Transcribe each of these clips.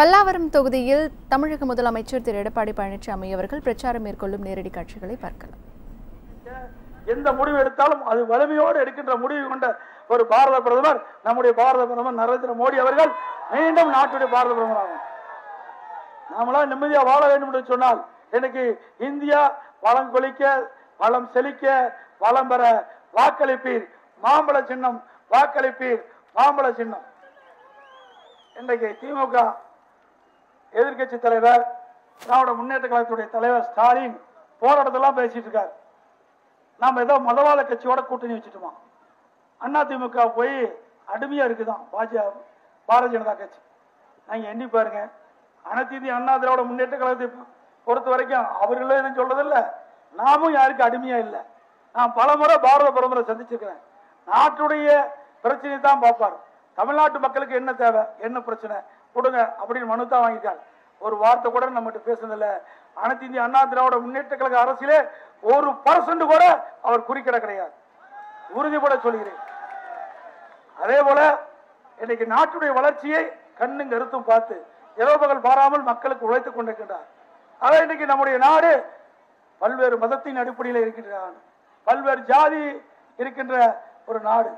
பல்லாவரம் தொகுதியில் தமிழக முதலமைச்சர் திரு எடப்பாடி பழனிசாமி அவர்கள் பிரச்சாரம் மேற்கொள்ளும் நேரடி காட்சிகளை பார்க்கலாம். எந்த முடிவு எடுத்தாலும் அது வலிமையோடு எடுக்கின்ற முடிவு கொண்ட ஒரு பாரத பிரதமர் நம்முடைய பாரத பிரதமர் நரேந்திர மோடி அவர்கள் மீண்டும் நாட்டுடைய பாரத பிரதமர் ஆகும். நாமெல்லாம் நிம்மதியா வாழ வேண்டும் என்று சொன்னால் இன்னைக்கு இந்தியா வளம் கொளிக்க, வளம் செழிக்க, வளம் பெற வாக்களிப்பீர், மாம்பழ சின்னம் வாக்களிப்பீர், மாம்பழ சின்னம். இன்றைக்கு திமுக எதிர்கட்சி தலைவர் திராவிட முன்னேற்ற கழகத்துடைய தலைவர் ஸ்டாலின் போராட்டத்தெல்லாம் பேசிட்டு இருக்காரு. நாம ஏதோ மதவாத கட்சியோட கூட்டணி வச்சுட்டோமா? அண்ணா திமுக போய் அடிமையா இருக்குதான் பாரதிய ஜனதா கட்சி. நீங்க எண்ணி பாருங்க. அனைத்து இந்திய அண்ணா திராவிட முன்னேற்ற கழகத்தை பொறுத்த வரைக்கும் அவர்களே என்ன சொல்றதில்ல, நாமும் யாருக்கு அடிமையா இல்லை. நான் பல முறை பாரத பிரதமரை சந்திச்சிருக்கிறேன். நாட்டுடைய பிரச்சனை தான் பார்ப்பார். தமிழ்நாட்டு மக்களுக்கு என்ன தேவை, என்ன பிரச்சனை கொடுங்க அப்படின்னு மனு தான் வாங்கிட்டார். ஒரு வார்த்தை கூட நம்மகிட்ட பேசுனதில்ல. அனைத்து இந்திய அண்ணா திராவிட முன்னேற்ற கழக அரசிலே 1% கூட அவர் குறுக்கிட கிடையாது, உறுதிபட சொல்கிறேன். அதே போல இன்னைக்கு நாட்டுடைய வளர்ச்சியை கண்ணும் கருத்தும் பார்த்து இரவு பகல் பாராமல் மக்களுக்கு உழைத்துக் கொண்டிருக்கின்றார். அதை இன்னைக்கு நம்முடைய நாடு பல்வேறு மதத்தின் அடிப்படையில் இருக்கின்ற பல்வேறு ஜாதி இருக்கின்ற ஒரு நாடு.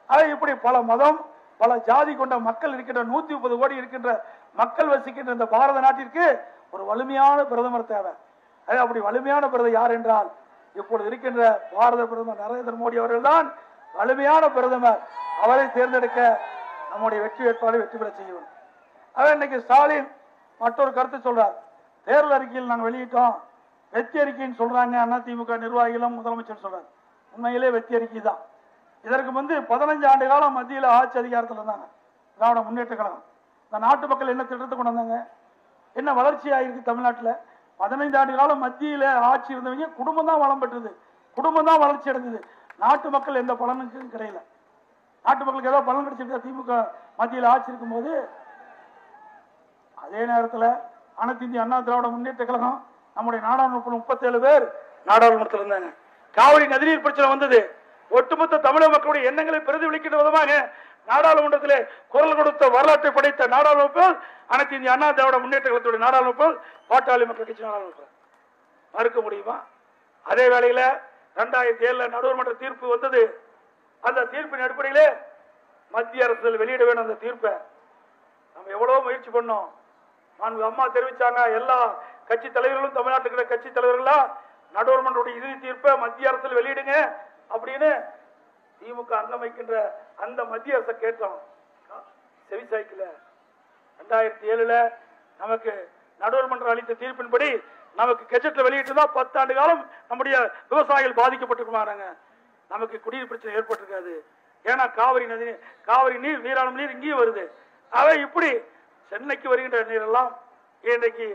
அதை இப்படி பல மதம் பல ஜாதி கொண்ட மக்கள் இருக்கின்ற 130 கோடி இருக்கின்ற மக்கள் வசிக்கின்ற இந்த பாரத நாட்டிற்கு ஒரு வலிமையான பிரதமர் தேவை. அப்படி வலிமையான பிரதமர் யார் என்றால் இப்பொழுது இருக்கின்ற பாரத பிரதமர் நரேந்திர மோடி அவர்கள் தான் வலிமையான பிரதமர். அவரை தேர்ந்தெடுக்க நம்முடைய வெற்றி வேட்பாளரை வெற்றி பெற செய்யணும். அதான் இன்னைக்கு ஸ்டாலின் மற்றொரு கருத்து சொல்றார். தேர்தல் அறிக்கையில் நாங்கள் வெளியிட்டோம், வெற்றி அறிக்கைன்னு சொல்றாங்க அதிமுக நிர்வாகிகளும் முதலமைச்சர் சொல்றாரு. உண்மையிலே வெற்றி அறிக்கை தான். இதற்கு முன்பு 15 ஆண்டு காலம் மத்தியில் ஆட்சி அதிகாரத்தில் இருந்தாங்க திராவிட முன்னேற்ற கழகம். இந்த நாட்டு மக்கள் என்ன திட்டத்தை கொண்டு வந்தாங்க, என்ன வளர்ச்சி ஆயிருக்கு தமிழ்நாட்டில்? 15 ஆண்டு காலம் மத்தியில் ஆட்சி இருந்தவங்க குடும்பம் தான் வளம் பெற்றது, குடும்பம் தான் வளர்ச்சி அடைந்தது. நாட்டு மக்கள் எந்த பலனுக்கும் கிடையல. நாட்டு மக்களுக்கு ஏதோ பலன் கிடைச்சிருக்கா திமுக மத்தியில் ஆட்சி இருக்கும் போது? அதே நேரத்தில் அனைத்து இந்திய அண்ணா திராவிட முன்னேற்ற கழகம் நம்முடைய நாடாளுமன்ற 37 பேர் நாடாளுமன்றத்தில் இருந்தாங்க. காவிரி நதிநீர் பிரச்சனை வந்தது. ஒட்டுமொத்த தமிழக மக்களுடைய எண்ணங்களை பிரதிபலிக்கின்ற விதமாக நாடாளுமன்றத்திலே குரல் கொடுத்த வரலாற்றை படைத்த நாடாளுமன்ற அனைத்து இந்திய அண்ணா திராவிட முன்னேற்ற கழகத்துடைய நாடாளுமன்ற பாட்டாளி மக்கள் கட்சி நாடாளுமன்றம் மறுக்க முடியுமா? அதே வேளையில் 2007 நடுவர்மன்ற தீர்ப்பு வந்தது. அந்த தீர்ப்பின் அடிப்படையிலே மத்திய அரசு வெளியிட வேண்டும். அந்த தீர்ப்பை நம்ம எவ்வளவு முயற்சி பண்ணோம். அம்மா தெரிவிச்சாங்க, எல்லா கட்சி தலைவர்களும் தமிழ்நாட்டுக்கு கட்சி தலைவர்களா நடுவர்மன்ற இறுதி தீர்ப்பை மத்திய அரசு வெளியிடுங்க அப்படின்னு திமுக அங்கம் வைக்கின்ற அந்த மத்திய அரசை கேட்டோம். செவிசாய்க்கல. 2007 நமக்கு நடுவர்மன்றம் அளித்த தீர்ப்பின்படி நமக்கு கெஜெட்ல வெளியிட்டு 10 ஆண்டு காலம் நம்முடைய விவசாயிகள் பாதிக்கப்பட்டிருக்குமாறாங்க. நமக்கு குடிநீர் பிரச்சனை ஏற்பட்டிருக்காது. ஏன்னா காவிரி நீர் நீராளும் நீர் இங்கேயும் வருது. அவை இப்படி சென்னைக்கு வருகின்ற நீரெல்லாம் இன்றைக்கு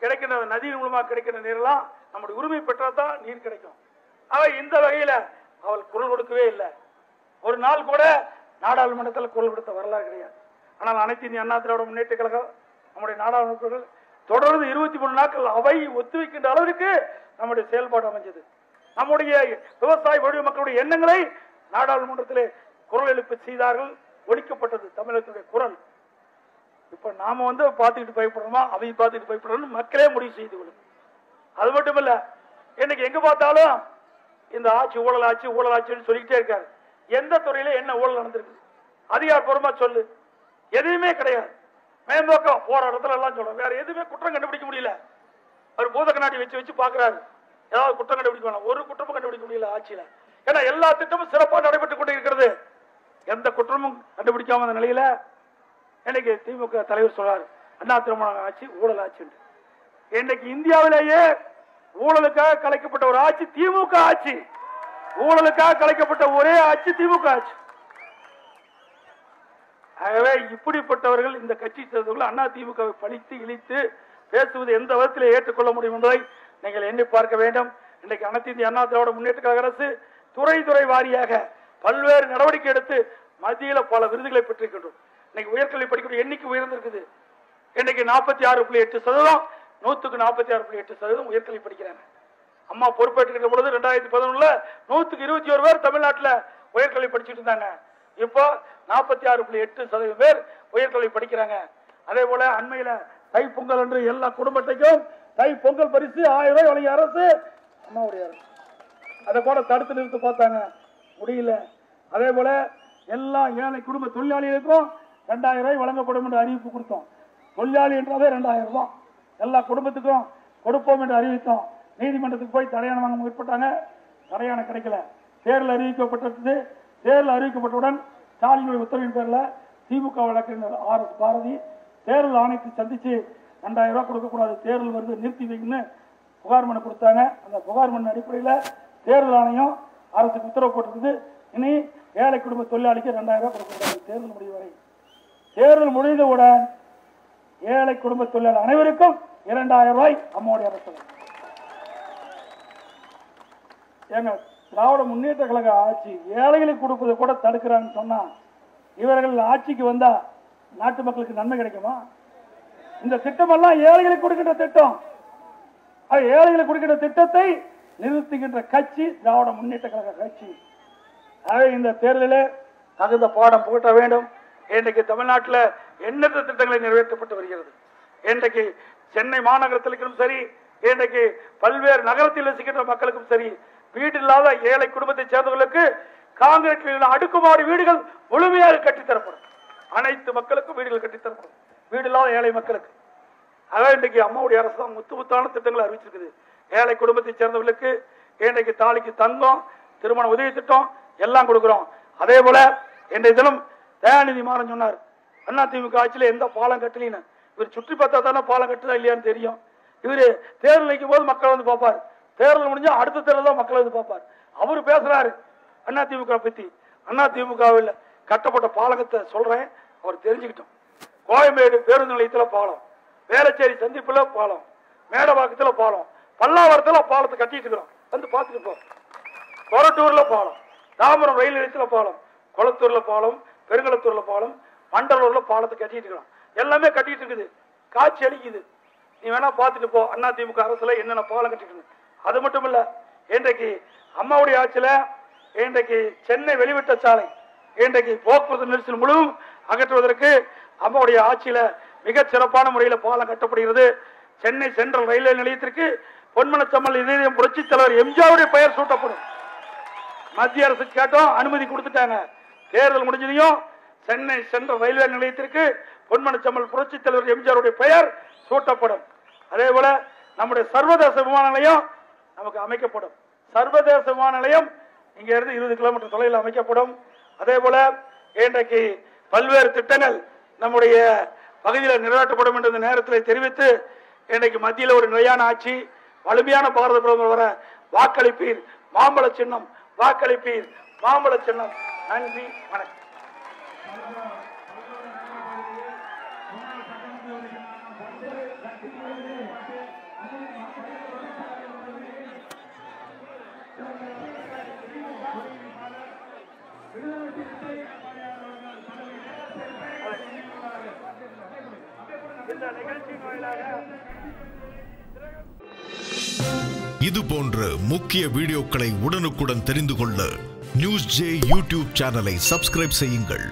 கிடைக்கின்ற நதியின் மூலமாக கிடைக்கின்ற நீரெல்லாம் நம்முடைய உரிமை பெற்றாதான் நீர் கிடைக்கும். அவை இந்த வகையில அவள் குரல் கொடுக்கவே இல்லை. ஒரு நாள் கூட நாடாளுமன்றத்தில் குரல் கொடுத்த வரலாறு கிடையாது. ஆனால் அனைத்து இந்திய அண்ணா திராவிட முன்னேற்ற கழகம் நம்முடைய நாடாளுமன்ற தொடர்ந்து 23 நாட்கள் அவை ஒத்துழைக்கின்ற அளவிற்கு நம்முடைய செயல்பாடு அமைஞ்சது. நம்முடைய விவசாய வழி மக்களுடைய எண்ணங்களை நாடாளுமன்றத்திலே குரல் எழுப்ப செய்தார்கள். ஒழிக்கப்பட்டது தமிழகத்துடைய குரல். இப்ப நாம பார்த்துக்கிட்டு பயப்படுறோமா, அவை பார்த்துக்கிட்டு பயப்படுறோம் மக்களே முடிவு செய்து கொள்ளும். அது மட்டும் இல்ல, இன்னைக்கு எங்க பார்த்தாலும் இந்த ஆட்சி ஊழல் ஆட்சி ஊழல் ஆட்சின்னு சொல்லிக்கிட்டே இருக்காரு. எந்த துறையில என்ன ஊழல் நடந்திருக்கு அதிகாரப்பூர்வமா சொல்லு? எதுவுமே கிடையாது. மேம்போக்கம் போற இடத்துல எல்லாம் சொல்றோம், வேற எதுவுமே குற்றம் கண்டுபிடிக்க முடியல. அவர் பூத கண்ணாடி வச்சு வச்சு பாக்குறாரு, ஏதாவது குற்றம் கண்டுபிடிக்க, ஒரு குற்றமும் கண்டுபிடிக்க முடியல ஆட்சியில. ஏன்னா எல்லா திட்டமும் சிறப்பாக நடைபெற்றுக் கொண்டு இருக்கிறது. எந்த குற்றமும் கண்டுபிடிக்காம நிலையில இன்னைக்கு திமுக தலைவர் சொல்றாரு அண்ணா திராவிட ஆட்சி ஊழல் ஆட்சி. இன்னைக்கு இந்தியாவிலேயே ஊழலுக்காக கலைக்கப்பட்ட ஒரு ஆட்சி திமுக ஆட்சி. ஊழலுக்காக கலைக்கப்பட்ட ஒரே ஆட்சி திமுக ஆட்சி. ஆகவே இப்படிப்பட்டவர்கள் இந்த கட்சி சேர்ந்தவர்கள் அண்ணா திமுகவை பழித்து இழித்து பேசுவது எந்த விதத்தில் ஏற்றுக்கொள்ள முடியும் என்பதை நீங்கள் எண்ணி பார்க்க வேண்டும். இன்றைக்கு அனைத்து இந்திய அண்ணா திராவிட முன்னேற்ற கழக அரசு துறை வாரியாக பல்வேறு நடவடிக்கை எடுத்து மத்தியில் பல விருதுகளை பெற்றிருக்கின்றோம். இன்னைக்கு உயர்கல்வி படிக்கிற எண்ணிக்கை உயர்ந்திருக்குது. இன்னைக்கு 46.8%, 100க்கு 46.8% உயர்கல்வி படிக்கிறாங்க. அம்மா பொறுப்பேற்றுக்கிற பொழுது 2011 100க்கு 21 பேர் தமிழ்நாட்டில் உயர்கல்வி படிச்சுட்டு இருந்தாங்க. இப்போ 46.8% பேர் உயர்கல்வி படிக்கிறாங்க. அதே போல அண்மையில தை பொங்கல் என்று எல்லா குடும்பத்தையும் தை பொங்கல் பரிசு 1000 ரூபாய் வழங்கிய அரசு அம்மாவுடைய அரசு. அதை கூட தடுத்து நிறுத்த பார்த்தாங்க, முடியல. அதே போல எல்லா ஏழை குடும்ப தொழிலாளிகளுக்கும் 2000 ரூபாய் வழங்கப்படும் என்று அறிவிப்பு கொடுத்தோம். தொழிலாளி என்றாவே 2000 ரூபாய் எல்லா குடும்பத்துக்கும் கொடுப்போம் என்று அறிவித்தோம். நீதிமன்றத்துக்கு போய் தடையான வாங்க முற்பட்டாங்க, தடையான கிடைக்கல. தேர்தல் அறிவிக்கப்பட்டது. தேர்தல் அறிவிக்கப்பட்டவுடன் ஸ்டாலினுடைய உத்தரவின் பேரில் திமுக வழக்கறிஞர் RS பாரதி தேர்தல் ஆணையத்தை சந்திச்சு 2000 ரூபாய் கொடுக்கக்கூடாது, தேர்தல் வந்து நிறுத்தி வைக்கணும்னு புகார் மனு கொடுத்தாங்க. அந்த புகார் மனு அடிப்படையில் தேர்தல் ஆணையம் அரசுக்கு உத்தரவு போட்டிருக்குது. இனி ஏழை குடும்ப தொழிலாளிக்கு 2000 ரூபாய் கொடுக்கக்கூடாது தேர்தல் முடிவு வரை. தேர்தல் முடிந்தவுடன் ஏழை குடும்ப தொழிலாளர் அனைவருக்கும் 2000 ரூபாய் அம்மாவுடைய அரசு. ஏங்க திராவிட முன்னேற்ற கழக ஆட்சி ஏழைகளுக்கு கொடுப்பதை கூட தடுக்கிறான்னு சொன்னா இவர்கள் ஆட்சிக்கு வந்தா நாட்டு மக்களுக்கு நன்மை கிடைக்குமா? இந்த திட்டம் எல்லாம் ஏழைகளுக்கு கொடுக்கின்ற திட்டம். ஏழைகளுக்கு கொடுக்கின்ற திட்டத்தை நிறுத்துகின்ற கட்சி திராவிட முன்னேற்ற கழக கட்சி. இந்த தேர்தலில் தகுந்த பாடம் புகட்ட வேண்டும். இன்றைக்கு தமிழ்நாட்டில் எண்ணற்ற திட்டங்களை நிறைவேற்றப்பட்டு வருகிறது. இன்றைக்கு சென்னை மாநகரத்திலும் சரி, இன்றைக்கு பல்வேறு நகரத்தில் வசிக்கின்ற மக்களுக்கும் சரி, வீடு இல்லாத ஏழை குடும்பத்தை சேர்ந்தவர்களுக்கு காங்கிரீட் அடுக்குமாடி வீடுகள் முழுமையாக கட்டித்தரப்படும். அனைத்து மக்களுக்கும் வீடுகள் கட்டித்தரப்படும், வீடு இல்லாத ஏழை மக்களுக்கு. அதான் இன்றைக்கு அம்மாவுடைய அரசு தான் முத்தான திட்டங்களை அறிவிச்சிருக்குது. ஏழை குடும்பத்தை சேர்ந்தவர்களுக்கு இன்றைக்கு தாலிக்கு தங்கம், திருமண உதவி திட்டம் எல்லாம் கொடுக்கிறோம். அதே போல இன்றைய தினம் தயாநிதி மாறன் சொன்னார், அதிமுக ஆட்சியில் எந்த பாலம் கட்டலின்னு. இவர் சுற்றி பார்த்தா தானே பாலம் கட்டுதா இல்லையான்னு தெரியும். இவரு தேர்தல் வைக்கும் போது மக்கள் வந்து பார்ப்பார், தேர்தல் முடிஞ்சா அடுத்த தேர்தல் தான் மக்கள் வந்து பார்ப்பார். அவரு பேசுறாரு அதிமுக பத்தி. அதிமுகவில் கட்டப்பட்ட பாலகத்தை சொல்றேன், அவர் தெரிஞ்சுக்கிட்டோம். கோயம்பேடு பேருந்து நிலையத்தில் பாலம், வேளச்சேரி சந்திப்புல பாலம், மேடவாக்கத்துல பாலம், பல்லாவரத்துல பாலத்தை கட்டிட்டு இருக்கிறோம், வந்து பார்த்துட்டு போ. கொரட்டூர்ல பாலம், தாம்பரம் ரயில் நிலையத்துல பாலம், கொளத்தூர்ல பாலம், பெருங்கலத்தூர்ல பாலம், மண்டலூர்ல பாலத்தை கட்டிட்டு இருக்கிறோம். எல்லாமே கட்டிட்டு இருக்குது, காட்சி அளிக்குது. நீ வேணா பார்த்துட்டு போ அதிமுக அரசுல என்னென்ன பாலம் கட்டிட்டு. அது மட்டும் இல்ல, இன்றைக்கு அம்மாவுடைய ஆட்சியில இன்றைக்கு சென்னை வெளிவிட்ட சாலை இன்றைக்கு போக்குவரத்து நெரிசல் முழுவதும் அகற்றுவதற்கு அம்மாவுடைய ஆட்சியில மிக சிறப்பான முறையில் பாலம் கட்டப்படுகிறது. சென்னை சென்ட்ரல் ரயில்வே நிலையத்திற்கு பொன்மனச்சம்மல் இதயம் புரட்சி தலைவர் எம்ஜிஆருடைய பெயர் சூட்டப்படும். மத்திய அரசு கேட்டோம், அனுமதி கொடுத்துட்டாங்க. தேர்தல் முடிஞ்சதையும் சென்னை சென்ட்ரல் ரயில்வே நிலையத்திற்கு பொன்மனச்சம்மல் புரட்சி தலைவர் எம்ஜிஆருடைய பெயர் சூட்டப்படும். அதே போல நம்முடைய சர்வதேச விமான நிலையம் நமக்கு அமைக்கப்படும். சர்வதேச விமான நிலையம் இங்க இருந்து 20 கிலோமீட்டர் தொலைவில் அமைக்கப்படும். அதே போல இன்றைக்கு பல்வேறு திட்டங்கள் நம்முடைய பகுதியில் நிறைவேற்றப்படும் என்ற இந்த நேரத்தில் தெரிவித்து, இன்றைக்கு மத்தியில் ஒரு நிலையான ஆட்சி, வலிமையான பாரத பிரதமர் வர வாக்களிப்பீர், மாம்பழ சின்னம் வாக்களிப்பீர், மாம்பழ சின்னம். நன்றி, வணக்கம். இது போன்ற முக்கிய வீடியோக்களை உடனுக்குடன் தெரிந்து கொள்ள நியூஸ் ஜே யூடியூப் சேனலை சப்ஸ்கிரைப் செய்யுங்கள்.